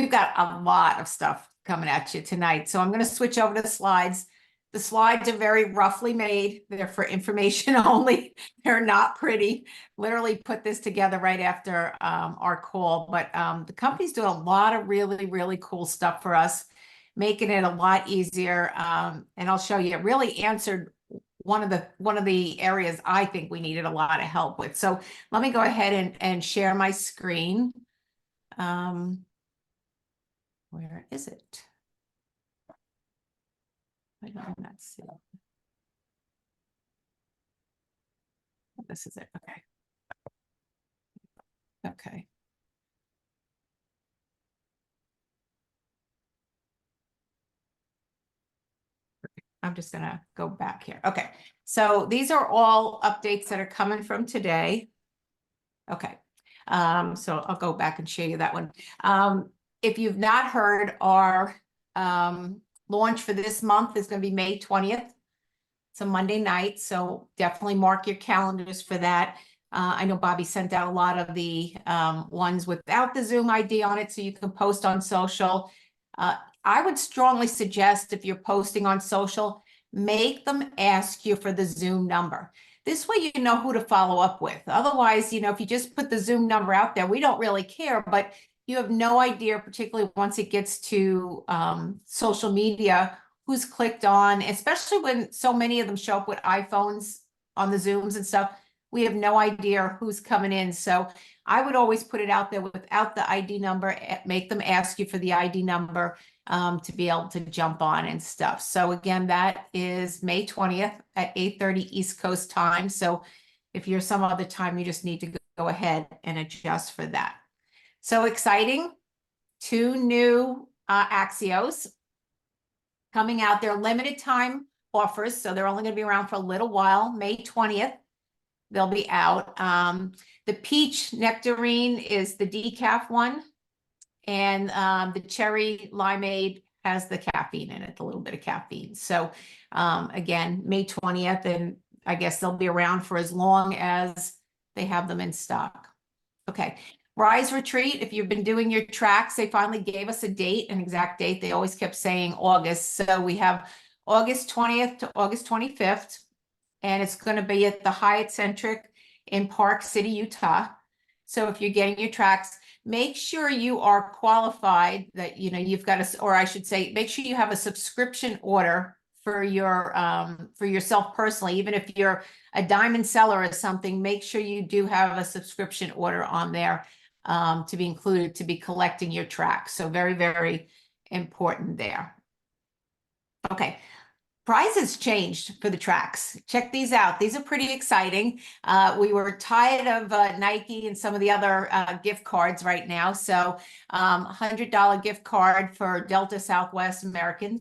we've got a lot of stuff coming at you tonight. So I'm going to switch over to the slides. The slides are very roughly made. They're for information only. They're not pretty. Literally put this together right after our call. But the company's doing a lot of really, really cool stuff for us, making it a lot easier. And I'll show you, it really answered one of the areas I think we needed a lot of help with. So let me go ahead and share my screen. Where is it? I don't see. This is it. Okay. Okay. I'm just going to go back here. Okay. So these are all updates that are coming from today. Okay. So I'll go back and show you that one. If you've not heard, our launch for this month is going to be May 20th. It's a Monday night, so definitely mark your calendars for that. I know Bobby sent out a lot of the ones without the Zoom ID on it, so you can post on social. I would strongly suggest, if you're posting on social, make them ask you for the Zoom number. This way you know who to follow up with. Otherwise, you know, if you just put the Zoom number out there, we don't really care, but you have no idea, particularly once it gets to social media, who's clicked on, especially when so many of them show up with iPhones on the Zooms and stuff. We have no idea who's coming in. So I would always put it out there without the ID number, make them ask you for the ID number to be able to jump on and stuff. So again, that is May 20th at 8:30 East Coast time. So if you're some other time, you just need to go ahead and adjust for that. So exciting. 2 new Axios coming out. They're limited time offers, so they're only going to be around for a little while. May 20th, they'll be out. The peach nectarine is the decaf one, and the cherry limeade has the caffeine in it, a little bit of caffeine. So again, May 20th, and I guess they'll be around for as long as they have them in stock. Okay. Rise Retreat, if you've been doing your tracks, they finally gave us a date, an exact date. They always kept saying August. So we have August 20th to August 25th, and it's going to be at the Hyatt Centric in Park City, Utah. So if you're getting your tracks, make sure you are qualified, that, you know, you've got a, or I should say, make sure you have a subscription order for yourself personally. Even if you're a diamond seller or something, make sure you do have a subscription order on there to be included, to be collecting your tracks. So very, very important there. Okay. Prices changed for the tracks. Check these out. These are pretty exciting. We were tired of Nike and some of the other gift cards right now. So $100 gift card for Delta Southwest American.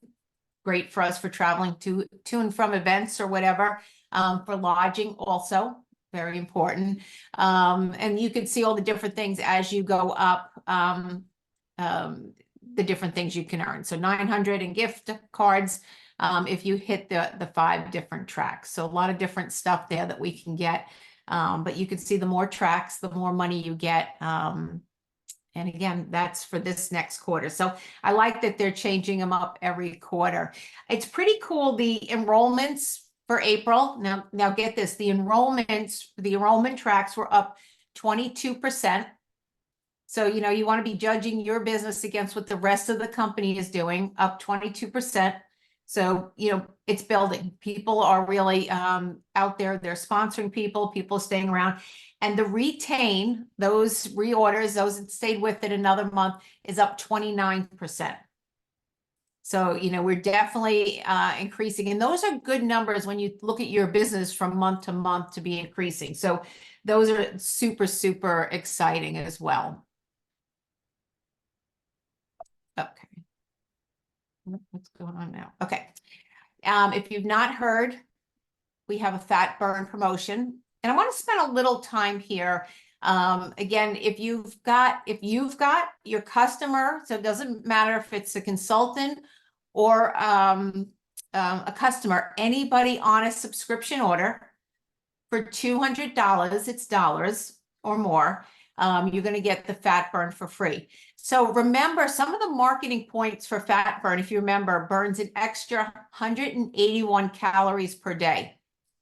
Great for us for traveling to and from events or whatever. For lodging also, very important. And you can see all the different things as you go up, the different things you can earn. So 900 in gift cards if you hit the 5 different tracks. So a lot of different stuff there that we can get. But you can see the more tracks, the more money you get. And again, that's for this next quarter. So I like that they're changing them up every quarter. It's pretty cool, the enrollments for April. Now get this, the enrollment tracks were up 22%. So, you know, you want to be judging your business against what the rest of the company is doing, up 22%. So, you know, it's building. People are really out there. They're sponsoring people staying around. And the retain, those reorders, those that stayed with it another month, is up 29%. So, you know, we're definitely increasing. And those are good numbers when you look at your business from month to month to be increasing. So those are super, super exciting as well. Okay. What's going on now? Okay. If you've not heard, we have a fat burn promotion, and I want to spend a little time here. Again, if you've got your customer, so it doesn't matter if it's a consultant or a customer, anybody on a subscription order for $200, it's dollars or more, you're going to get the fat burn for free. So remember, some of the marketing points for fat burn, if you remember, burns an extra 181 calories per day.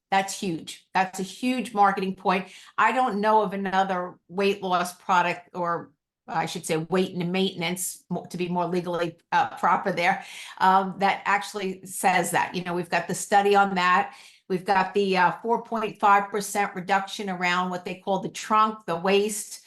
That's huge. That's a huge marketing point. I don't know of another weight loss product, or I should say weight and maintenance, to be more legally proper there, that actually says that. You know, we've got the study on that. We've got the 4.5% reduction around what they call the trunk, the waist.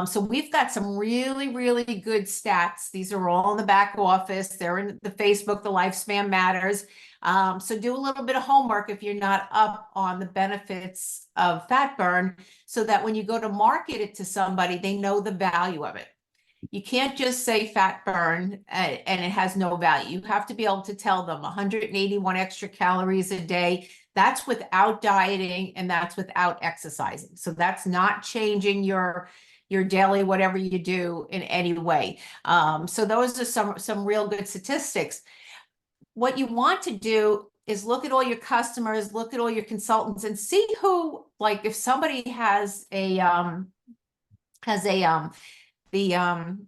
So we've got some really, really good stats. These are all in the back office. They're in the Facebook, the Lifespan Matters. So do a little bit of homework if you're not up on the benefits of fat burn, so that when you go to market it to somebody, they know the value of it. You can't just say fat burn and it has no value. You have to be able to tell them 181 extra calories a day. That's without dieting and that's without exercising. So that's not changing your daily whatever you do in any way. So those are some real good statistics. What you want to do is look at all your customers, look at all your consultants, and see who, like if somebody has the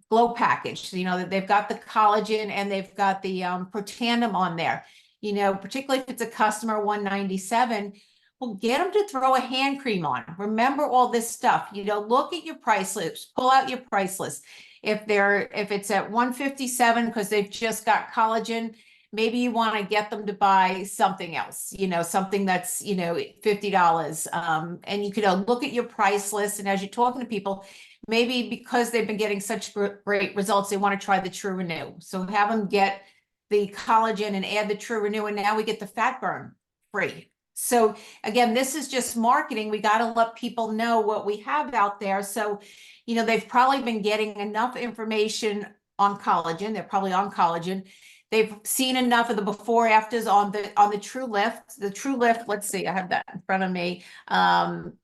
glow package, you know, that they've got the collagen and they've got the Protandim on there, you know, particularly if it's a customer 197, well, get them to throw a hand cream on. Remember all this stuff, you know, look at your price list, pull out your price list. If it's at 157 because they've just got collagen, maybe you want to get them to buy something else, you know, something that's, you know, $50. And you could look at your price list. And as you're talking to people, maybe because they've been getting such great results, they want to try the True Renew. So have them get the collagen and add the True Renew. And now we get the fat burn free. So again, this is just marketing. We got to let people know what we have out there. So, you know, they've probably been getting enough information on collagen. They're probably on collagen. They've seen enough of the before afters on the True Lift. The True Lift, let's see, I have that in front of me,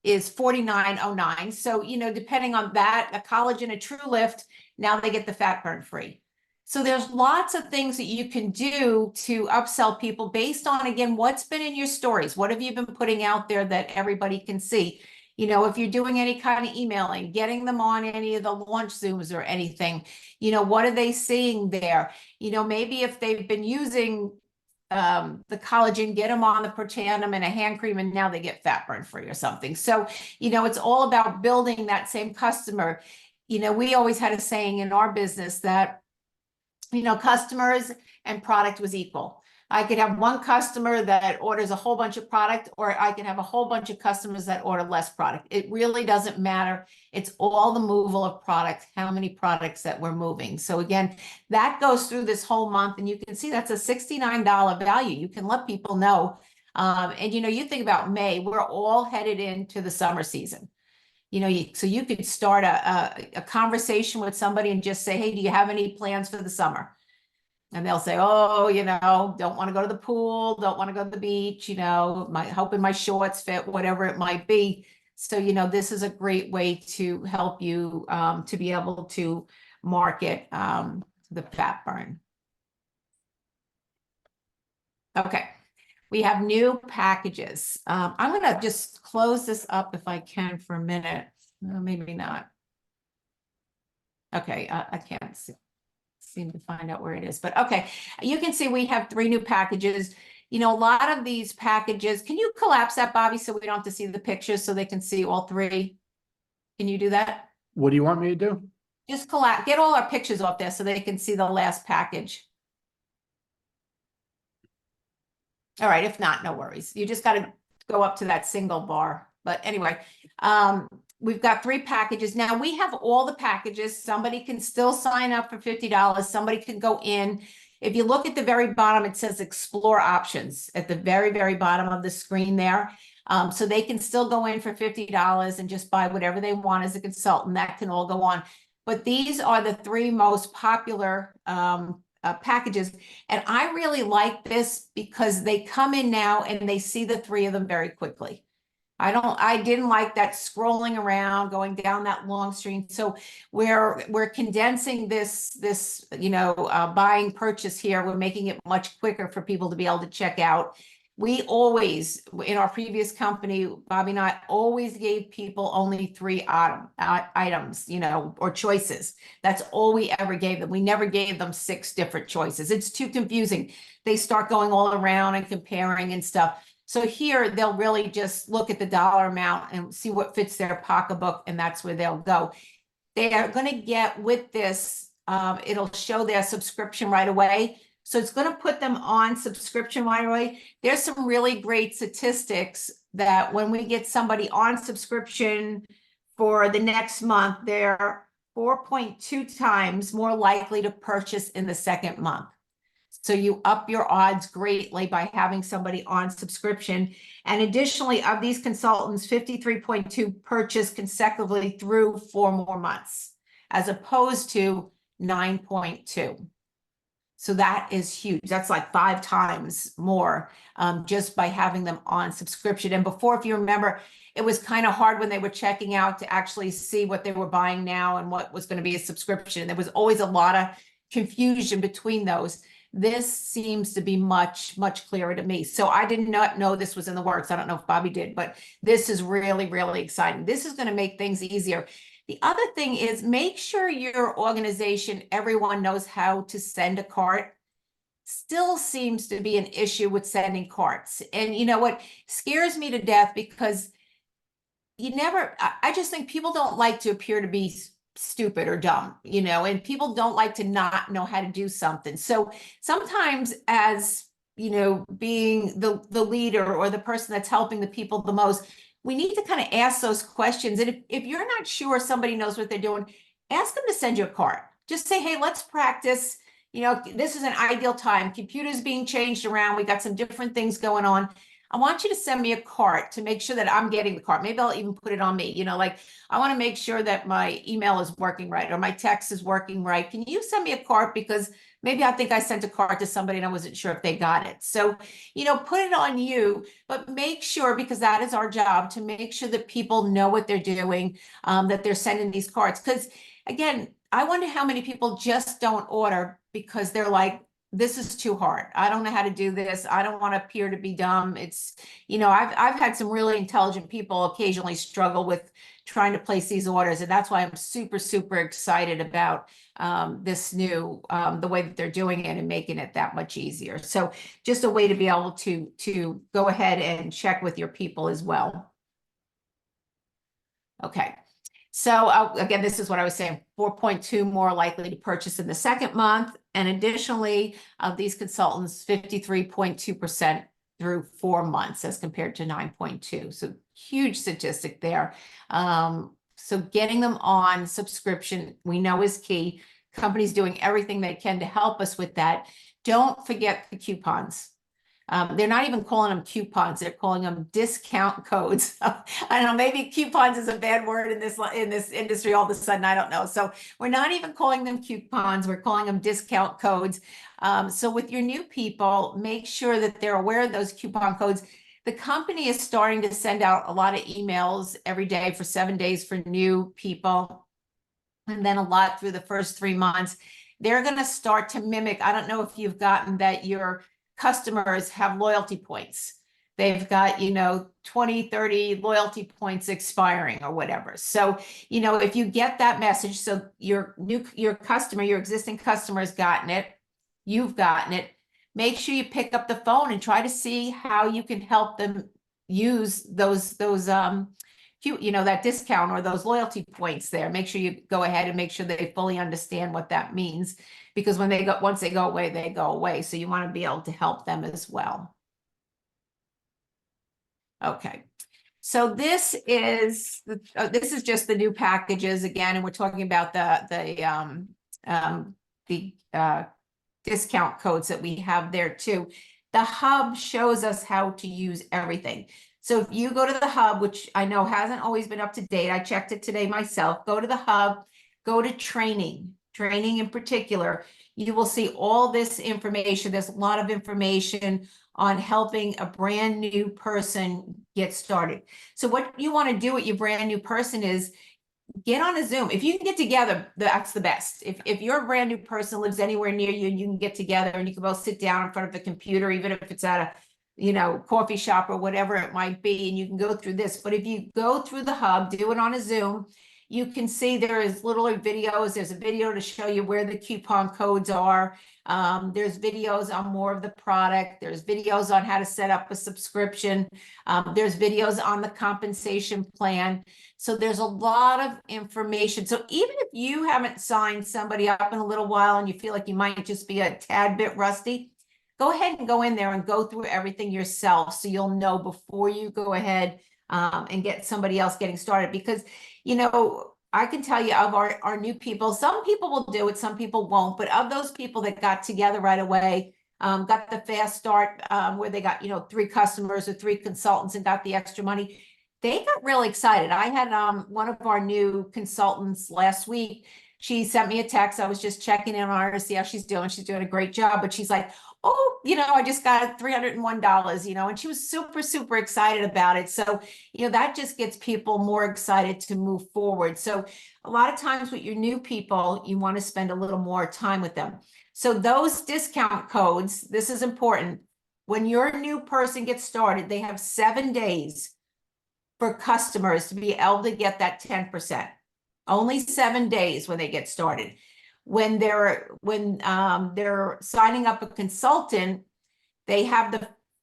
is $49.09. So, you know, depending on that, a collagen, a True Lift, now they get the fat burn free. So there's lots of things that you can do to upsell people based on, again, what's been in your stories. What have you been putting out there that everybody can see? You know, if you're doing any kind of emailing, getting them on any of the launch Zooms or anything, you know, what are they seeing there? You know, maybe if they've been using the collagen, get them on the Protandim and a hand cream, and now they get fat burn free or something. So, you know, it's all about building that same customer. You know, we always had a saying in our business that, you know, customers and product was equal. I could have one customer that orders a whole bunch of product, or I can have a whole bunch of customers that order less product. It really doesn't matter. It's all the moval of product, how many products that we're moving. So again, that goes through this whole month, and you can see that's a $69 value. You can let people know. And, you know, you think about May, we're all headed into the summer season. You know, so you could start a conversation with somebody and just say, hey, do you have any plans for the summer? And they'll say, oh, you know, don't want to go to the pool, don't want to go to the beach, you know, hoping my shorts fit, whatever it might be. So, you know, this is a great way to help you to be able to market the fat burn. Okay, we have new packages. I'm going to just close this up if I can for a minute. Maybe not. Okay, I can't seem to find out where it is, but okay, you can see we have 3 new packages. You know, a lot of these packages, can you collapse that, Bobby, so we don't have to see the pictures so they can see all 3? Can you do that? What do you want me to do? Just collapse, get all our pictures off there so they can see the last package. All right, if not, no worries. You just got to go up to that single bar. But anyway, we've got 3 packages. Now we have all the packages. Somebody can still sign up for $50. Somebody can go in. If you look at the very bottom, it says explore options at the very, very bottom of the screen there. So they can still go in for $50 and just buy whatever they want as a consultant. That can all go on. But these are the 3 most popular packages. And I really like this because they come in now and they see the 3 of them very quickly. I didn't like that scrolling around, going down that long stream. So we're condensing this, you know, buying purchase here. We're making it much quicker for people to be able to check out. We always, in our previous company, Bobby and I always gave people only three items, you know, or choices. That's all we ever gave them. We never gave them 6 different choices. It's too confusing. They start going all around and comparing and stuff. So here they'll really just look at the dollar amount and see what fits their pocketbook, and that's where they'll go. They are going to get with this, it'll show their subscription right away. So it's going to put them on subscription right away. There's some really great statistics that when we get somebody on subscription for the next month, they're 4.2 times more likely to purchase in the second month. So you up your odds greatly by having somebody on subscription. And additionally, of these consultants, 53.2 purchased consecutively through 4 more months, as opposed to 9.2. So that is huge. That's like 5 times more, just by having them on subscription. And before, if you remember, it was kind of hard when they were checking out to actually see what they were buying now and what was going to be a subscription. And there was always a lot of confusion between those. This seems to be much, much clearer to me. So I did not know this was in the works. I don't know if Bobby did, but this is really, really exciting. This is going to make things easier. The other thing is, make sure your organization, everyone knows how to send a cart. Still seems to be an issue with sending carts. And you know what scares me to death, because I just think people don't like to appear to be stupid or dumb, you know, and people don't like to not know how to do something. So sometimes, as you know, being the leader or the person that's helping the people the most, we need to kind of ask those questions. And if you're not sure somebody knows what they're doing, ask them to send you a card. Just say, hey, let's practice. You know, this is an ideal time. Computers being changed around. We got some different things going on. I want you to send me a cart to make sure that I'm getting the cart. Maybe I'll even put it on me. You know, like, I want to make sure that my email is working right or my text is working right. Can you send me a cart? Because maybe I think I sent a card to somebody and I wasn't sure if they got it. So, you know, put it on you, but make sure, because that is our job, to make sure that people know what they're doing, that they're sending these cards. Because again, I wonder how many people just don't order because they're like, this is too hard. I don't know how to do this. I don't want to appear to be dumb. It's, you know, I've had some really intelligent people occasionally struggle with trying to place these orders. And that's why I'm super, super excited about this new, the way that they're doing it and making it that much easier. So just a way to be able to go ahead and check with your people as well. Okay. So again, this is what I was saying, 4.2 more likely to purchase in the second month. And additionally, of these consultants, 53.2% through 4 months as compared to 9.2. So huge statistic there. So getting them on subscription, we know, is key. Companies doing everything they can to help us with that. Don't forget the coupons. They're not even calling them coupons. They're calling them discount codes. I don't know, maybe coupons is a bad word in this industry all of a sudden. I don't know. So we're not even calling them coupons. We're calling them discount codes. So with your new people, make sure that they're aware of those coupon codes. The company is starting to send out a lot of emails every day for 7 days for new people, and then a lot through the first 3 months. They're going to start to mimic. I don't know if you've gotten that your customers have loyalty points. They've got, you know, 20, 30 loyalty points expiring or whatever. So, you know, if you get that message, so your customer, your existing customer has gotten it, you've gotten it, make sure you pick up the phone and try to see how you can help them use those you know, that discount or those loyalty points there. Make sure you go ahead and make sure they fully understand what that means, because when once they go away, they go away. So you want to be able to help them as well. Okay. So this is just the new packages again, and we're talking about the discount codes that we have there too. The hub shows us how to use everything. So if you go to the hub, which I know hasn't always been up to date, I checked it today myself, go to the hub, go to training in particular, you will see all this information. There's a lot of information on helping a brand new person get started. So what you want to do with your brand new person is get on a Zoom. If you can get together, that's the best. If you're a brand new person, lives anywhere near you, and you can get together and you can both sit down in front of the computer, even if it's at coffee shop or whatever it might be, and you can go through this. But if you go through the hub, do it on a Zoom, you can see there is literally videos. There's a video to show you where the coupon codes are. There's videos on more of the product. There's videos on how to set up a subscription. There's videos on the compensation plan. So there's a lot of information. So even if you haven't signed somebody up in a little while and you feel like you might just be a tad bit rusty, go ahead and go in there and go through everything yourself, so you'll know before you go ahead and get somebody else getting started. Because, I can tell you of our new people, some people will do it, some people won't, but of those people that got together right away, got the fast start where they got, 3 customers or 3 consultants and got the extra money, they got really excited. I had one of our new consultants last week. She sent me a text. I was just checking in on her to see how she's doing. She's doing a great job, but she's like, oh, I just got $301, and she was super, super excited about it. So, that just gets people more excited to move forward. So a lot of times with your new people, you want to spend a little more time with them. So those discount codes, this is important. When your new person gets started, they have 7 days for customers to be able to get that 10%. Only 7 days when they get started. When they're signing up a consultant, they have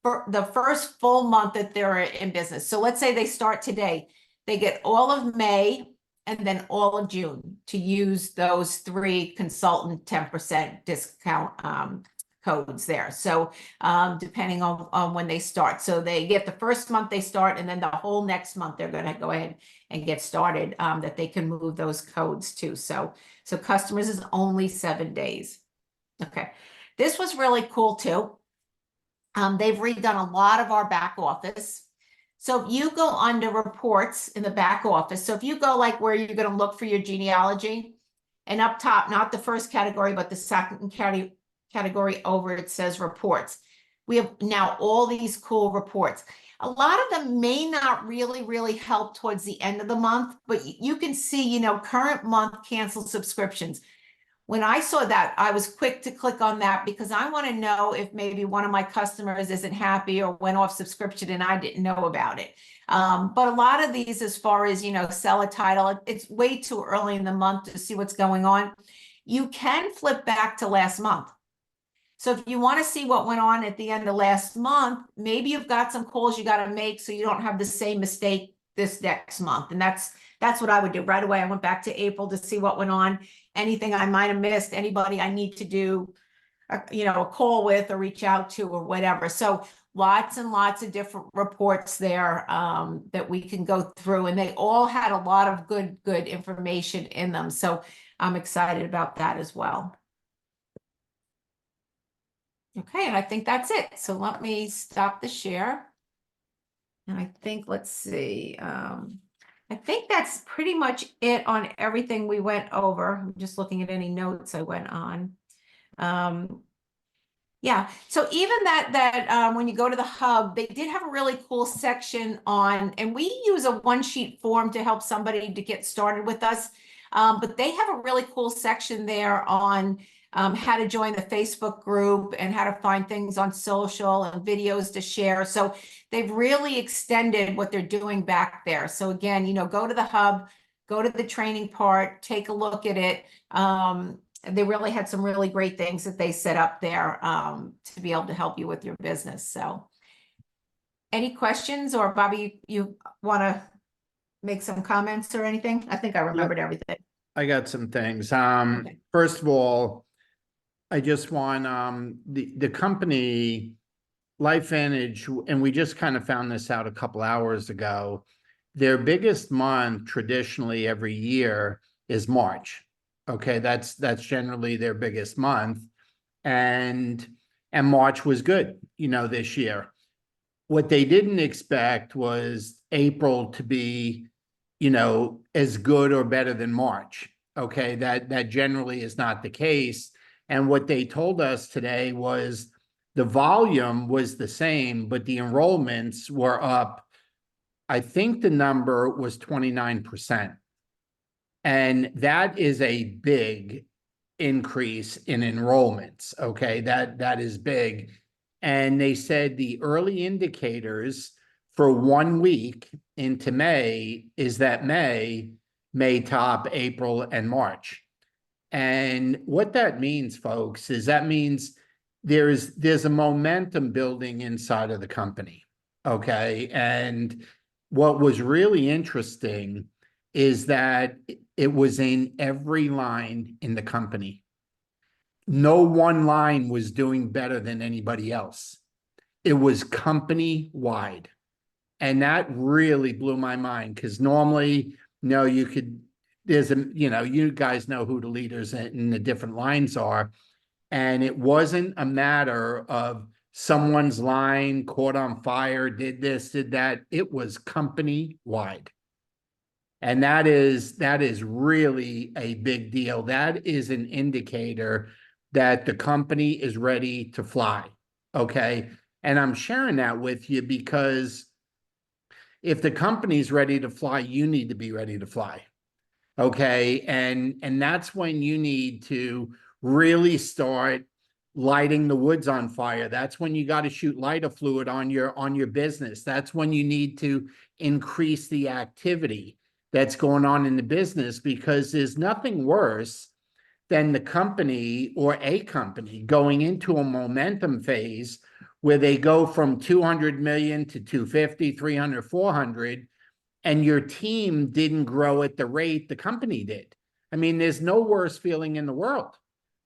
the first full month that they're in business. So let's say they start today, they get all of May and then all of June to use those 3 consultant 10% discount codes there. So depending on when they start. So they get the first month they start, and then the whole next month they're going to go ahead and get started, that they can move those codes to. So customers is only 7 days. Okay. This was really cool too. They've redone a lot of our back office. So if you go under reports in the back office, so if you go like where you're going to look for your genealogy, and up top, not the first category, but the second category over, it says reports. We have now all these cool reports. A lot of them may not really help towards the end of the month, but you can see, current month canceled subscriptions. When I saw that, I was quick to click on that because I want to know if maybe one of my customers isn't happy or went off subscription and I didn't know about it. But a lot of these, as far as, sell a title, it's way too early in the month to see what's going on. You can flip back to last month. So if you want to see what went on at the end of last month, maybe you've got some calls you got to make so you don't have the same mistake this next month. And that's what I would do right away. I went back to April to see what went on, anything I might have missed, anybody I need to do, a call with or reach out to or whatever. So lots and lots of different reports there that we can go through, and they all had a lot of good information in them. So I'm excited about that as well. Okay, and I think that's it. So let me stop the share. And I think, let's see. I think that's pretty much it on everything we went over. I'm just looking at any notes I went on. Yeah, so even that when you go to the hub, they did have a really cool section on, and we use a 1-sheet form to help somebody to get started with us. But they have a really cool section there on how to join the Facebook group and how to find things on social and videos to share. So they've really extended what they're doing back there. So again, go to the hub, go to the training part, take a look at it. They really had some really great things that they set up there to be able to help you with your business. So any questions, or Bobby, you want to make some comments or anything? I think I remembered everything. I got some things. Okay. First of all, I just want the company LifeVantage, and we just kind of found this out a couple hours ago. Their biggest month traditionally every year is March. Okay, that's generally their biggest month, and March was good, this year. What they didn't expect was April to be, as good or better than March. Okay, that generally is not the case. And what they told us today was the volume was the same, but the enrollments were up. I think the number was 29%. And that is a big increase in enrollments. Okay, that is big. And they said the early indicators for 1 week into May is that may top April and March. And what that means, folks, is that means there's a momentum building inside of the company. Okay. And what was really interesting is that it was in every line in the company. No one line was doing better than anybody else. It was company wide. And that really blew my mind because normally, you could, you guys know who the leaders in the different lines are. And it wasn't a matter of someone's line caught on fire, did this, did that. It was company wide. And that is really a big deal. That is an indicator that the company is ready to fly. Okay. And I'm sharing that with you because if the company's ready to fly, you need to be ready to fly. Okay. And that's when you need to really start lighting the woods on fire. That's when you got to shoot lighter fluid on your business. That's when you need to increase the activity that's going on in the business, because there's nothing worse than the company or a company going into a momentum phase where they go from 200 million to 250, 300, 400, and your team didn't grow at the rate the company did. I mean, there's no worse feeling in the world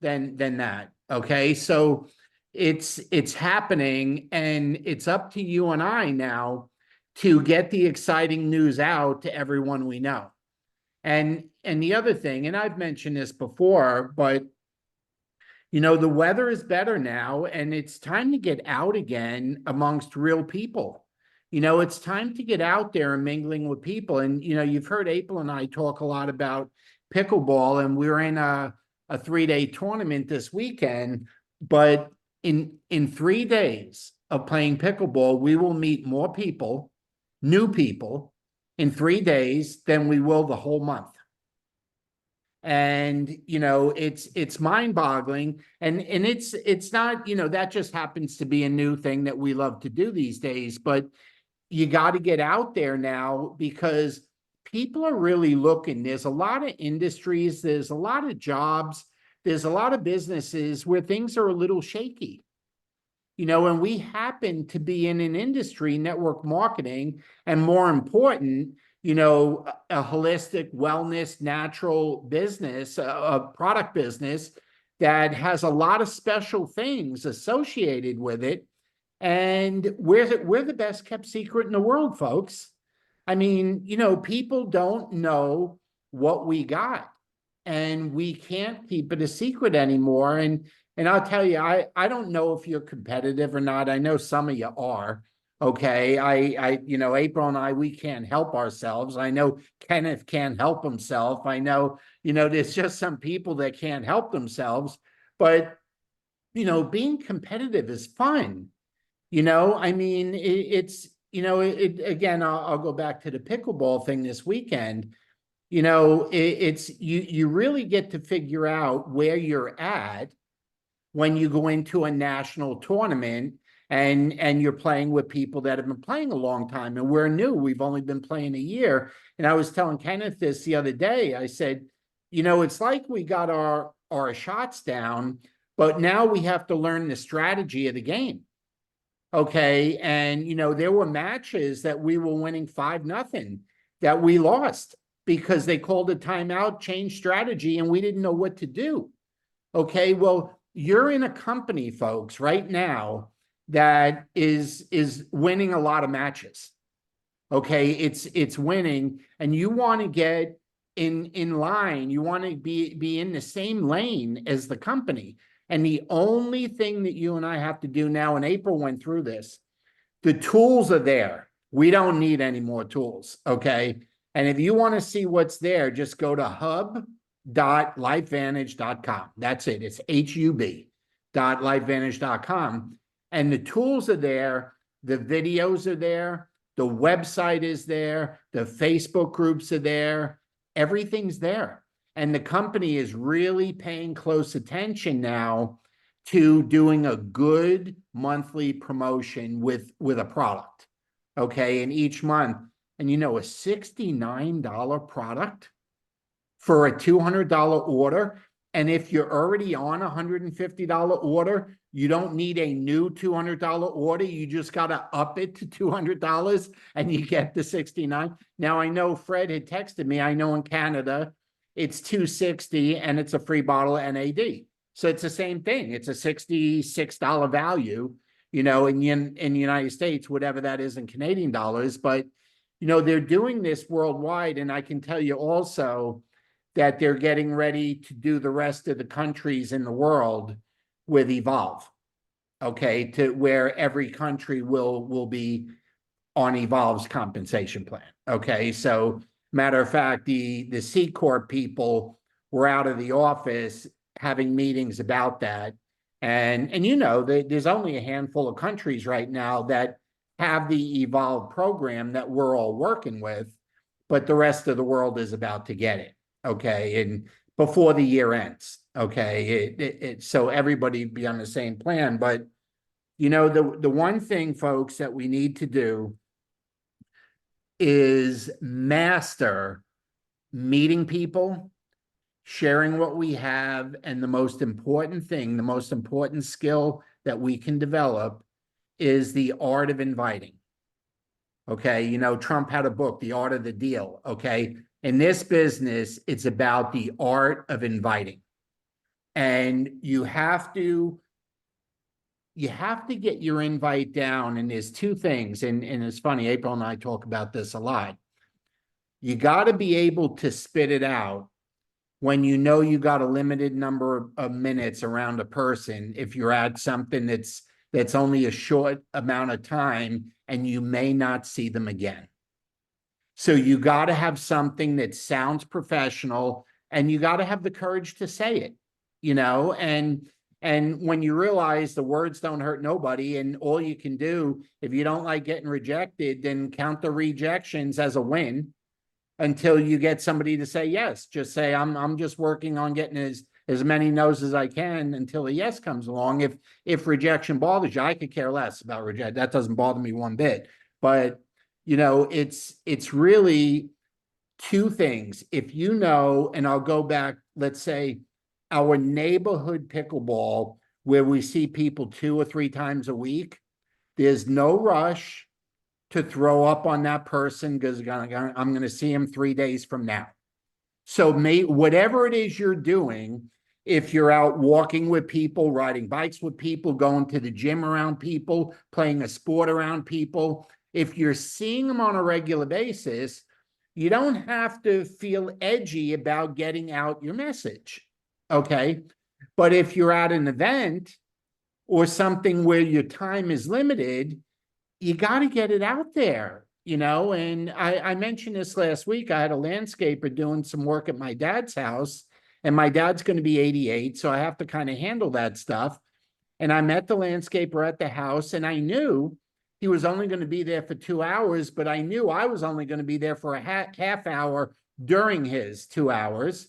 than that. Okay. So it's happening, and it's up to you and I now to get the exciting news out to everyone we know. And the other thing, and I've mentioned this before, but the weather is better now, and it's time to get out again amongst real people. It's time to get out there and mingling with people. And, you've heard April and I talk a lot about pickleball, and we're in a 3-day tournament this weekend, but in 3 days of playing pickleball, we will meet more people, new people, in 3 days than we will the whole month. And, it's mind-boggling. And it's not, that just happens to be a new thing that we love to do these days, but you got to get out there now because people are really looking. There's a lot of industries, there's a lot of jobs, there's a lot of businesses where things are a little shaky. And we happen to be in an industry, network marketing, and more important, a holistic wellness, natural business, a product business that has a lot of special things associated with it. And we're the best kept secret in the world, folks. I mean, people don't know what we got, and we can't keep it a secret anymore. And I'll tell you, I don't know if you're competitive or not. I know some of you are. Okay. April and I, we can't help ourselves. I know Kenneth can't help himself. I know, there's just some people that can't help themselves, but, being competitive is fun. I mean, again, I'll go back to the pickleball thing this weekend. You really get to figure out where you're at when you go into a national tournament and you're playing with people that have been playing a long time, and we're new. We've only been playing a year. And I was telling Kenneth this the other day. I said, it's like we got our shots down, but now we have to learn the strategy of the game. Okay. And, there were matches that we were winning 5-0 that we lost because they called a timeout, changed strategy, and we didn't know what to do. Okay. Well, you're in a company, folks, right now that is winning a lot of matches. Okay. It's winning, and you want to get in line. You want to be in the same lane as the company. And the only thing that you and I have to do now, and April went through this, the tools are there. We don't need any more tools. Okay. And if you want to see what's there, just go to hub.lifevantage.com. That's it. It's hub.lifevantage.com. And the tools are there. The videos are there. The website is there. The Facebook groups are there. Everything's there. And the company is really paying close attention now to doing a good monthly promotion with a product. Okay, and each month, and you know, a $69 product for a $200 order. And if you're already on a $150 order, you don't need a new $200 order. You just got to up it to $200 and you get the 69. Now, I know Fred had texted me. I know in Canada, it's $260 and it's a free bottle of NAD. So it's the same thing. It's a $66 value, you know, in the United States, whatever that is in Canadian dollars. But, you know, they're doing this worldwide. And I can tell you also that they're getting ready to do the rest of the countries in the world with Evolve, okay, to where every country will be on Evolve's compensation plan, okay? So matter of fact, the C Corp people were out of the office having meetings about that. And you know, there's only a handful of countries right now that have the Evolve program that we're all working with, but the rest of the world is about to get it. Okay, and before the year ends, okay, so everybody be on the same plan. But you know, the one thing, folks, that we need to do is master meeting people, sharing what we have, and the most important thing, the most important skill that we can develop is the art of inviting. Okay, you know, Trump had a book, The Art of the Deal, okay? In this business, it's about the art of inviting. And you have to get your invite down. And there's two things, and it's funny, April and I talk about this a lot. You got to be able to spit it out when you know you got a limited number of minutes around a person. If you're at something that's only a short amount of time and you may not see them again. So you got to have something that sounds professional, and you got to have the courage to say it, you know, and when you realize the words don't hurt nobody, and all you can do, if you don't like getting rejected, then count the rejections as a win until you get somebody to say yes. Just say, I'm just working on getting as many no's as I can until a yes comes along. If rejection bothers you, I could care less about rejection. That doesn't bother me one bit. But you know, it's really two things. If you know, and I'll go back, let's say our neighborhood pickleball, where we see people 2 or 3 times a week, there's no rush to throw up on that person because I'm going to see him 3 days from now. So whatever it is you're doing, if you're out walking with people, riding bikes with people, going to the gym around people, playing a sport around people, if you're seeing them on a regular basis, you don't have to feel edgy about getting out your message, okay? But if you're at an event or something where your time is limited, you got to get it out there, you know? And I mentioned this last week. I had a landscaper doing some work at my dad's house, and my dad's going to be 88, so I have to kind of handle that stuff. And I met the landscaper at the house, and I knew he was only going to be there for 2 hours, but I knew I was only going to be there for a half hour during his 2 hours.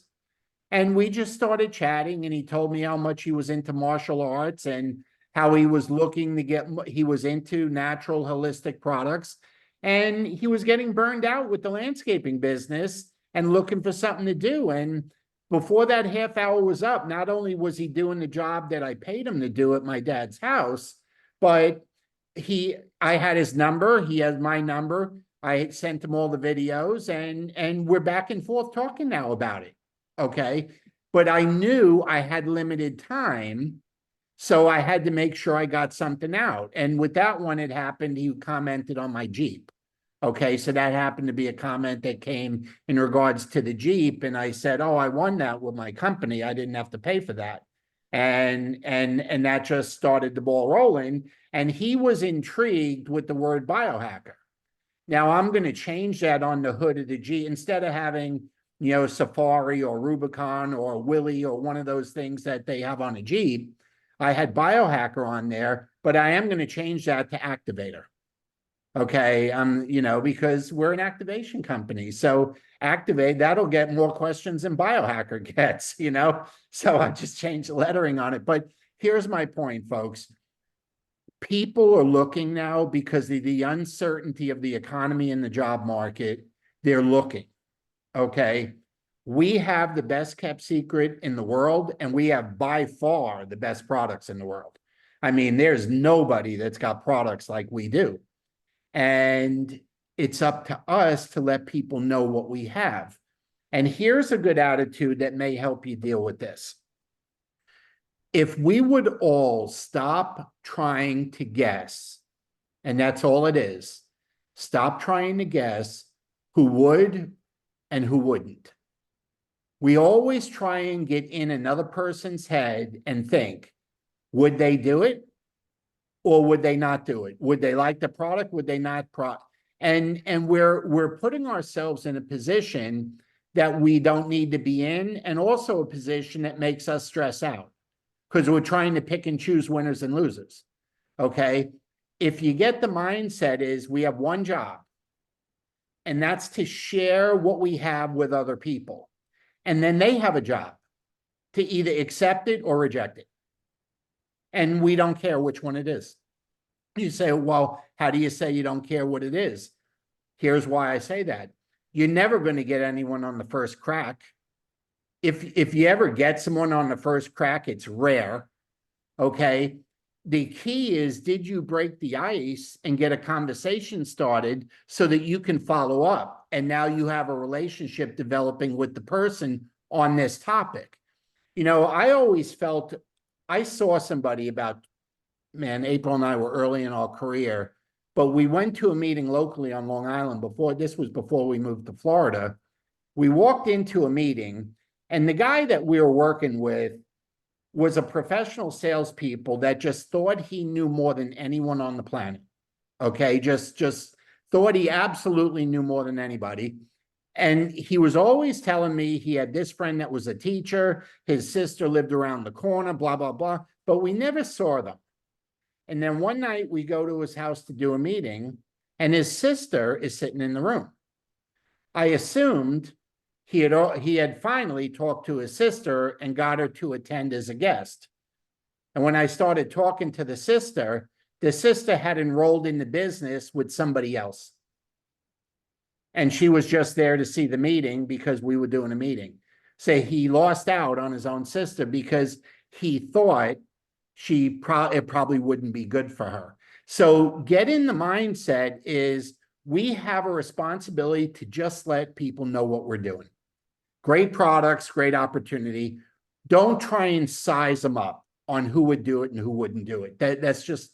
And we just started chatting, and he told me how much he was into martial arts and how he was looking to he was into natural holistic products. And he was getting burned out with the landscaping business and looking for something to do. And before that half hour was up, not only was he doing the job that I paid him to do at my dad's house, but I had his number, he has my number. I had sent him all the videos, and we're back and forth talking now about it. Okay. But I knew I had limited time, so I had to make sure I got something out. And with that one, it happened, he commented on my Jeep. Okay, so that happened to be a comment that came in regards to the Jeep. And I said, oh, I won that with my company. I didn't have to pay for that. And that just started the ball rolling. And he was intrigued with the word biohacker. Now I'm going to change that on the hood of the Jeep. Instead of having, you know, Safari or Rubicon or Willie or one of those things that they have on a Jeep, I had biohacker on there, but I am going to change that to activator. Okay, you know, because we're an activation company. So activate, that'll get more questions than biohacker gets, you know. So I just changed the lettering on it. But here's my point, folks. People are looking now because of the uncertainty of the economy and the job market. They're looking, okay? We have the best kept secret in the world, and we have by far the best products in the world. I mean, there's nobody that's got products like we do. And it's up to us to let people know what we have. And here's a good attitude that may help you deal with this. If we would all stop trying to guess, and that's all it is, stop trying to guess who would and who wouldn't. We always try and get in another person's head and think, would they do it? Or would they not do it? Would they like the product? Would they not? And we're putting ourselves in a position that we don't need to be in, and also a position that makes us stress out because we're trying to pick and choose winners and losers. Okay. If you get the mindset is we have one job, and that's to share what we have with other people. And then they have a job to either accept it or reject it. And we don't care which one it is. You say, well, how do you say you don't care what it is? Here's why I say that. You're never going to get anyone on the first crack. If you ever get someone on the first crack, it's rare. Okay. The key is, did you break the ice and get a conversation started so that you can follow up? And now you have a relationship developing with the person on this topic. You know, I always felt, I saw somebody about, man, April and I were early in our career, but we went to a meeting locally on Long Island before we moved to Florida. We walked into a meeting, and the guy that we were working with was a professional salespeople that just thought he knew more than anyone on the planet. Okay, just thought he absolutely knew more than anybody. And he was always telling me he had this friend that was a teacher, his sister lived around the corner, blah, blah, blah, but we never saw them. And then one night we go to his house to do a meeting, and his sister is sitting in the room. I assumed he had finally talked to his sister and got her to attend as a guest. And when I started talking to the sister had enrolled in the business with somebody else. And she was just there to see the meeting because we were doing a meeting. So he lost out on his own sister because he thought it probably wouldn't be good for her. So get in the mindset is we have a responsibility to just let people know what we're doing. Great products, great opportunity. Don't try and size them up on who would do it and who wouldn't do it. That's just,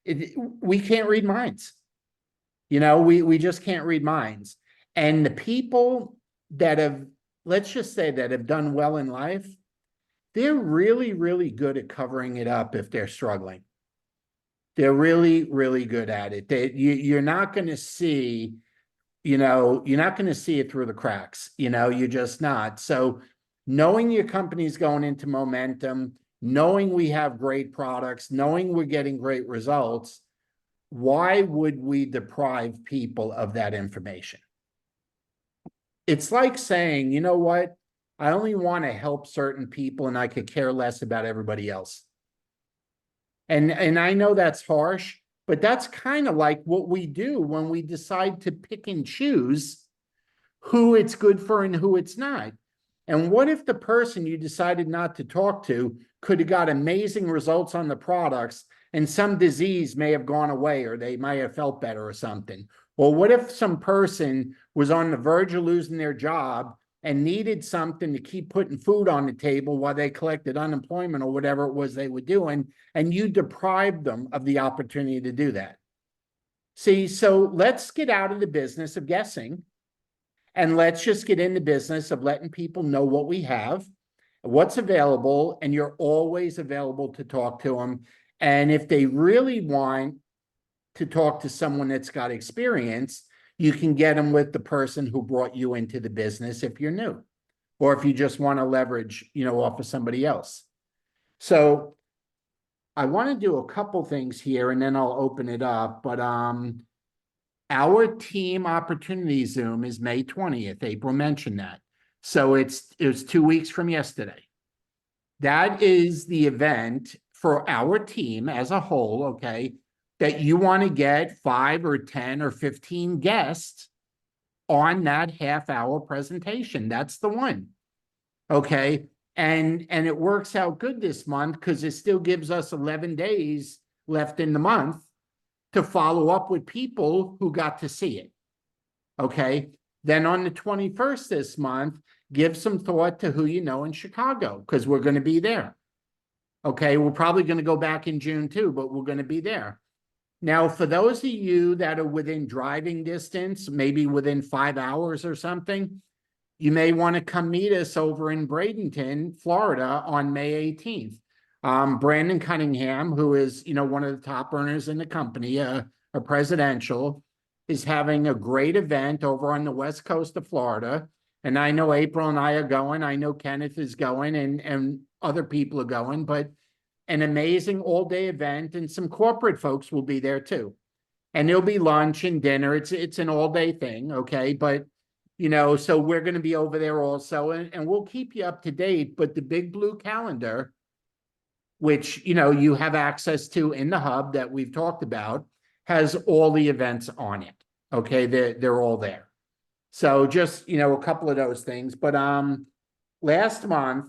we can't read minds. You know, we just can't read minds. And the people that have, let's just say that have done well in life, they're really, really good at covering it up if they're struggling. They're really, really good at it. You're not going to see, you're not going to see it through the cracks. You're just not. So knowing your company's going into momentum, knowing we have great products, knowing we're getting great results, why would we deprive people of that information? It's like saying, you know what? I only want to help certain people and I could care less about everybody else. And I know that's harsh, but that's kind of like what we do when we decide to pick and choose who it's good for and who it's not. And what if the person you decided not to talk to could have got amazing results on the products and some disease may have gone away or they might have felt better or something? Or what if some person was on the verge of losing their job and needed something to keep putting food on the table while they collected unemployment or whatever it was they were doing, and you deprived them of the opportunity to do that? See, so let's get out of the business of guessing, and let's just get in the business of letting people know what we have, what's available, and you're always available to talk to them. And if they really want to talk to someone that's got experience, you can get them with the person who brought you into the business if you're new, or if you just want to leverage, off of somebody else. So I want to do a couple things here and then I'll open it up. But our team opportunity Zoom is May 20th. April mentioned that. So it was 2 weeks from yesterday. That is the event for our team as a whole, okay, that you want to get 5 or 10 or 15 guests on that half-hour presentation. That's the one. Okay. And it works out good this month because it still gives us 11 days left in the month to follow up with people who got to see it. Okay. Then on the 21st this month, give some thought to who you know in Chicago, because we're going to be there. Okay. We're probably going to go back in June too, but we're going to be there. Now, for those of you that are within driving distance, maybe within 5 hours or something, you may want to come meet us over in Bradenton, Florida on May 18th. Brandon Cunningham, who is, you know, one of the top earners in the company, a presidential, is having a great event over on the west coast of Florida. And I know April and I are going. I know Kenneth is going and other people are going, but an amazing all-day event, and some corporate folks will be there too. And there'll be lunch and dinner. It's an all-day thing, okay? But, you know, so we're going to be over there also, and we'll keep you up to date. But the Big Blue Calendar, which, you know, you have access to in the hub that we've talked about, has all the events on it, okay? They're all there. So just, you know, a couple of those things. But last month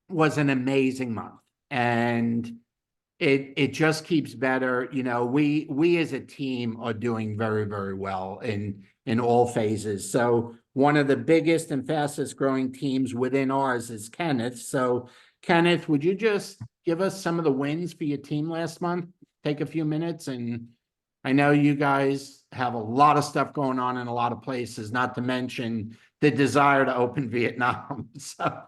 was an amazing month. And it just keeps better. You know, we as a team are doing very, very well in all phases. So one of the biggest and fastest growing teams within ours is Kenneth. So Kenneth, would you just give us some of the wins for your team last month? Take a few minutes. And I know you guys have a lot of stuff going on in a lot of places, not to mention the desire to open Vietnam. So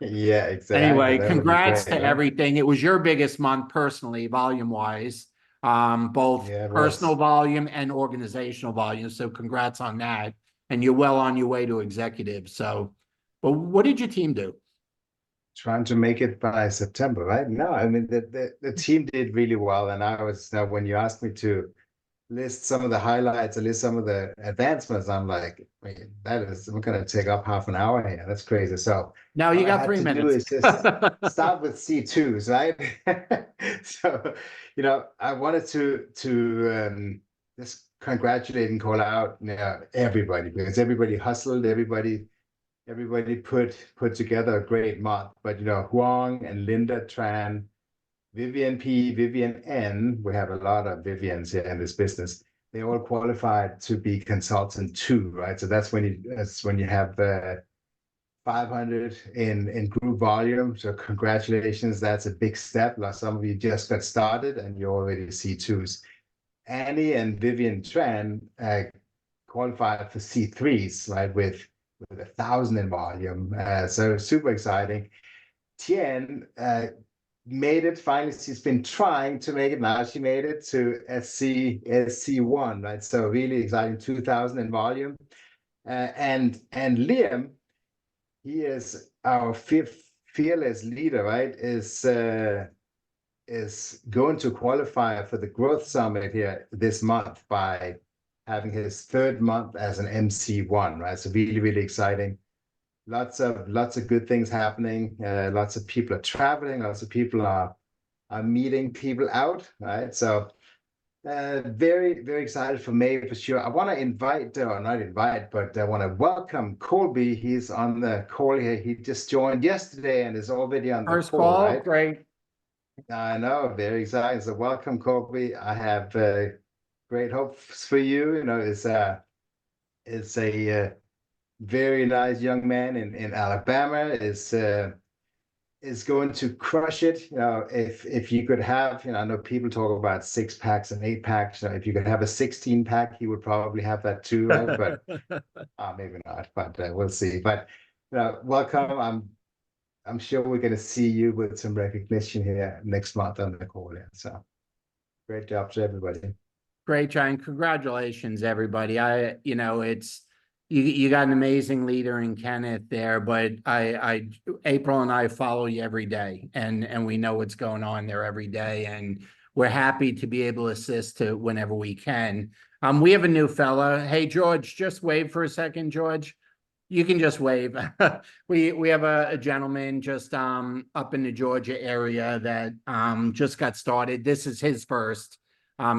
Yeah, exactly. anyway, That would be congrats great, to right? everything. It was your biggest month personally, volume wise, both Yeah, it personal was. volume and organizational volume. So congrats on that. And you're well on your way to executive. So, but what did your team do? Trying to make it by September, right? No, I mean the team did really well, and I was now when you asked me to list some of the highlights, or list some of the advancements, I'm like, wait, we're gonna take up half an hour here. That's crazy. So No, what you I got had 3 to do minutes. is just start with C2s, right? So, you know, I wanted to just congratulate and call out, you know, everybody, because everybody hustled, everybody put together a great month. But you know, Huang and Linda Tran, Vivian P, Vivian N, we have a lot of Vivians here in this business. They all qualified to be consultant too, right? So that's when you have 500 in group volume. So congratulations, that's a big step. Like some of you just got started and you already C2s. Annie and Vivian Tran qualified for C3s, right? With 1,000 in volume. So super exciting. Tien made it finally. She's been trying to make it now. She made it to SC1, right? So really exciting, 2,000 in volume. And Liam, he is our fearless leader, right? Is going to qualify for the Growth Summit here this month by having his 3rd month as an MC1, right? So really, really exciting. Lots of good things happening. Lots of people are traveling. Lots of people are meeting people out, right? So very, very excited for May for sure. I want to invite, or not invite, but I want to welcome Colby. He's on the call here. He just joined yesterday and is already on the First call, call, right? great. I know, very exciting. So welcome, Colby. I have great hopes for you. You know, it's a very nice young man in Alabama. Is going to crush it. You know, if you could have, you know, I know people talk about 6-packs and 8-packs. You know, if you could have a 16-pack, he would probably have that too, right? But maybe not. But we'll see. But you know, welcome. I'm sure we're going to see you with some recognition here next month on the call. Yeah. So great job to everybody. Great, John. Congratulations, everybody. You know, you got an amazing leader in Kenneth there, but April and I follow you every day, and we know what's going on there every day, and we're happy to be able to assist to whenever we can. We have a new fella. Hey, George, just wave for a second, George. You can just wave. We have a gentleman just up in the Georgia area that just got started. This is his first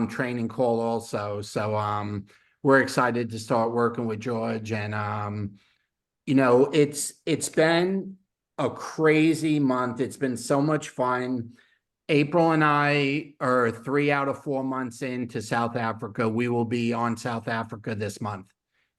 training call also. So we're excited to start working with George. And you know, it's been a crazy month. It's been so much fun. April and I are 3 out of 4 months into South Africa. We will be on South Africa this month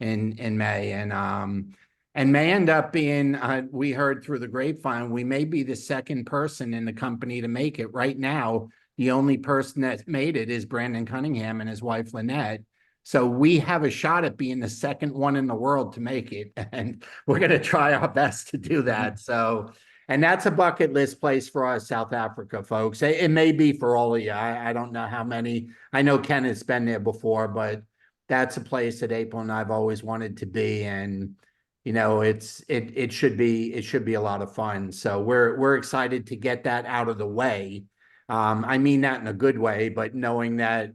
in May, and may end up being, we heard through the grapevine, we may be the second person in the company to make it. Right now, the only person that's made it is Brandon Cunningham and his wife Lynette. So we have a shot at being the second one in the world to make it, and we're going to try our best to do that. So, and that's a bucket list place for us, South Africa, folks. It may be for all of you. I don't know how many. I know Ken has been there before, but that's a place that April and I've always wanted to be. And, you know, it should be a lot of fun. So we're excited to get that out of the way. I mean that in a good way, but knowing that,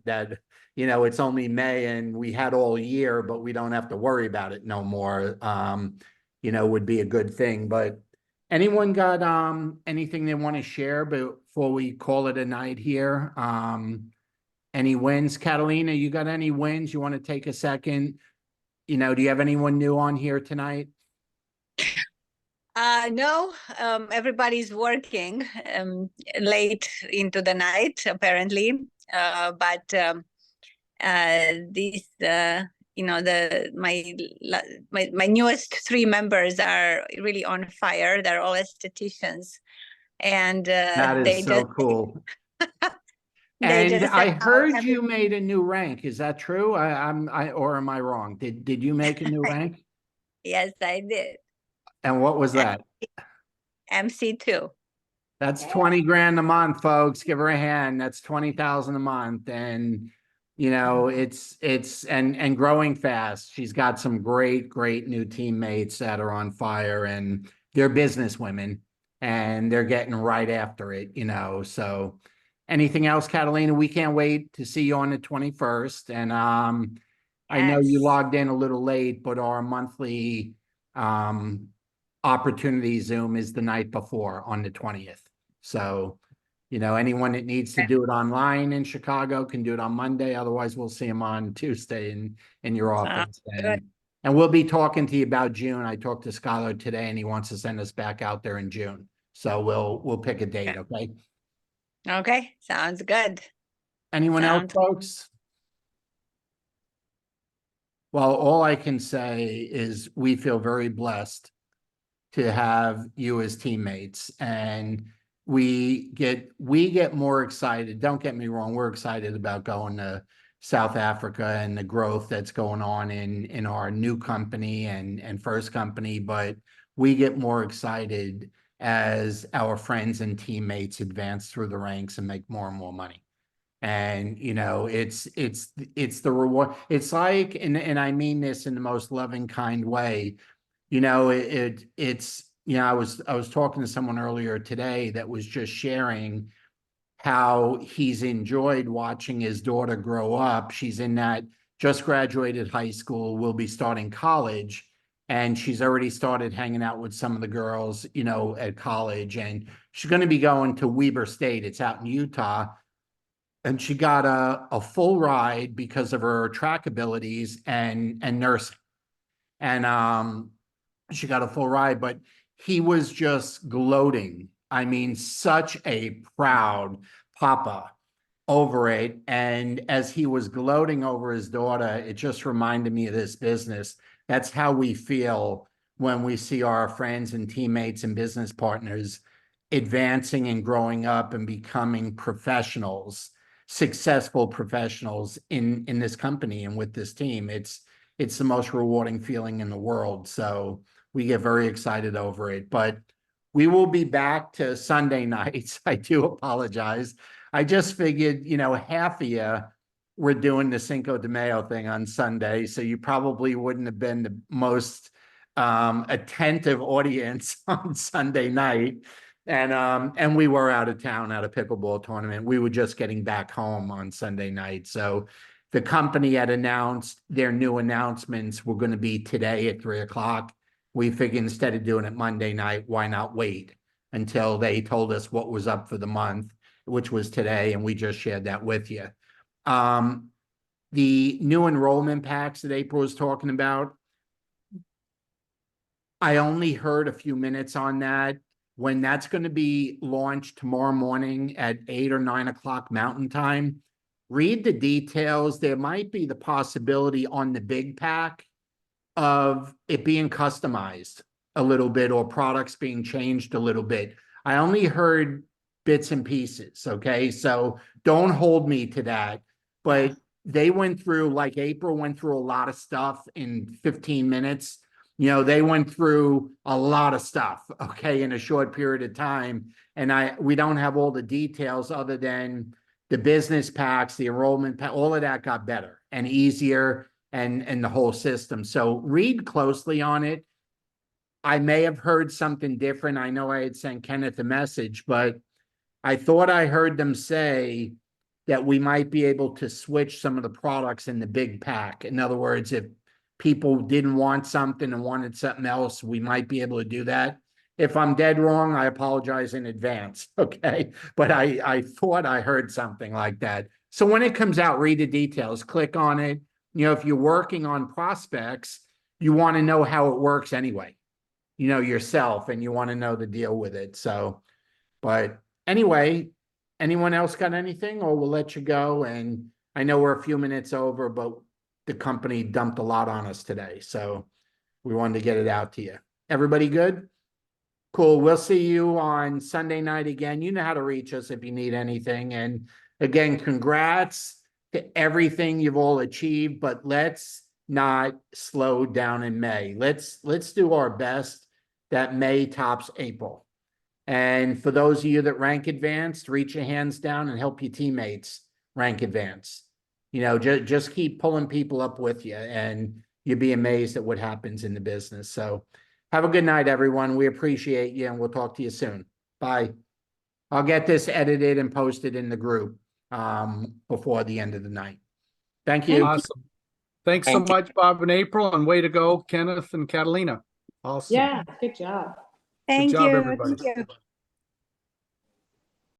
you know, it's only May and we had all year, but we don't have to worry about it no more, you know, would be a good thing. But anyone got anything they want to share before we call it a night here? Any wins? Catalina, you got any wins? You want to take a second? You know, do you have anyone new on here tonight? No, everybody's working late into the night, apparently. But this, you know, my newest 3 members are really on fire. They're all estheticians, and That is they so just cool. they And just I said, "Oh, heard you made a new rank. Is that true? Or am I wrong? Did you make a new rank? Yes, I did. And what was that? MC2. That's 20 grand a month, folks. Give her a hand. That's 20,000 a month. And, you know, it's and growing fast. She's got some great new teammates that are on fire, and they're business women and they're getting right after it, you know. So anything else, Catalina? We can't wait to see you on the 21st. And I know you Yes. logged in a little late, but our monthly opportunity Zoom is the night before on the 20th. So, you know, anyone that needs to do it online in Chicago can do it on Monday. Otherwise, we'll see them on Tuesday in your office. And we'll be talking to you about June. I talked to Skylar today and he wants to send us back out there in June. So we'll pick a date, okay? Okay, sounds good. Anyone else, folks? Well, all I can say is we feel very blessed to have you as teammates, and we get more excited. Don't get me wrong, we're excited about going to South Africa and the growth that's going on in our new company and first company, but we get more excited as our friends and teammates advance through the ranks and make more and more money. And, you know, it's the reward. It's like, and I mean this in the most loving, kind way, you know, it's, you know, I was talking to someone earlier today that was just sharing how he's enjoyed watching his daughter grow up. She's in that, just graduated high school, will be starting college, and she's already started hanging out with some of the girls, you know, at college, and she's going to be going to Weber State. It's out in Utah. And she got a full ride because of her track abilities and nursing. And she got a full ride, but he was just gloating. I mean, such a proud papa over it. And as he was gloating over his daughter, it just reminded me of this business. That's how we feel when we see our friends and teammates and business partners advancing and growing up and becoming professionals, successful professionals in this company and with this team. It's the most rewarding feeling in the world. So we get very excited over it, but we will be back to Sunday nights. I do apologize. I just figured, you know, half of you were doing the Cinco de Mayo thing on Sunday, so you probably wouldn't have been the most attentive audience on Sunday night. And we were out of town at a pickleball tournament. We were just getting back home on Sunday night. So the company had announced their new announcements were going to be today at 3 o'clock. we figured instead of doing it Monday night, why not wait until they told us what was up for the month, which was today, and we just shared that with you. The new enrollment packs that April was talking about, I only heard a few minutes on that. When that's going to be launched tomorrow morning at 8 or 9 o'clock Mountain Time, read the details. There might be the possibility on the big pack of it being customized a little bit or products being changed a little bit. I only heard bits and pieces, okay? So don't hold me to that. But they went through, like April went through a lot of stuff in 15 minutes. You know, they went through a lot of stuff, okay, in a short period of time. And we don't have all the details other than the business packs, the enrollment pack, all of that got better and easier, and the whole system. So read closely on it. I may have heard something different. I know I had sent Kenneth a message, but I thought I heard them say that we might be able to switch some of the products in the big pack. In other words, if people didn't want something and wanted something else, we might be able to do that. If I'm dead wrong, I apologize in advance, okay? But I thought I heard something like that. So when it comes out, read the details, click on it. You know, if you're working on prospects, you want to know how it works anyway, you know, yourself, and you want to know the deal with it. So, but anyway, anyone else got anything, or we'll let you go? And I know we're a few minutes over, but the company dumped a lot on us today, so we wanted to get it out to you. Everybody good? Cool. We'll see you on Sunday night again. You know how to reach us if you need anything. And again, congrats to everything you've all achieved, but let's not slow down in May. Let's do our best that May tops April. And for those of you that rank advanced, reach your hands down and help your teammates rank advanced. You know, just keep pulling people up with you, and you'll be amazed at what happens in the business. So have a good night, everyone. We appreciate you, and we'll talk to you soon. Bye. I'll get this edited and posted in the group before the end of the night. Thank you. Awesome. Thanks so much, Bob and April, and way to go, Kenneth and Catalina. Awesome. Yeah, good job. Thank job, you. everybody. Thank you.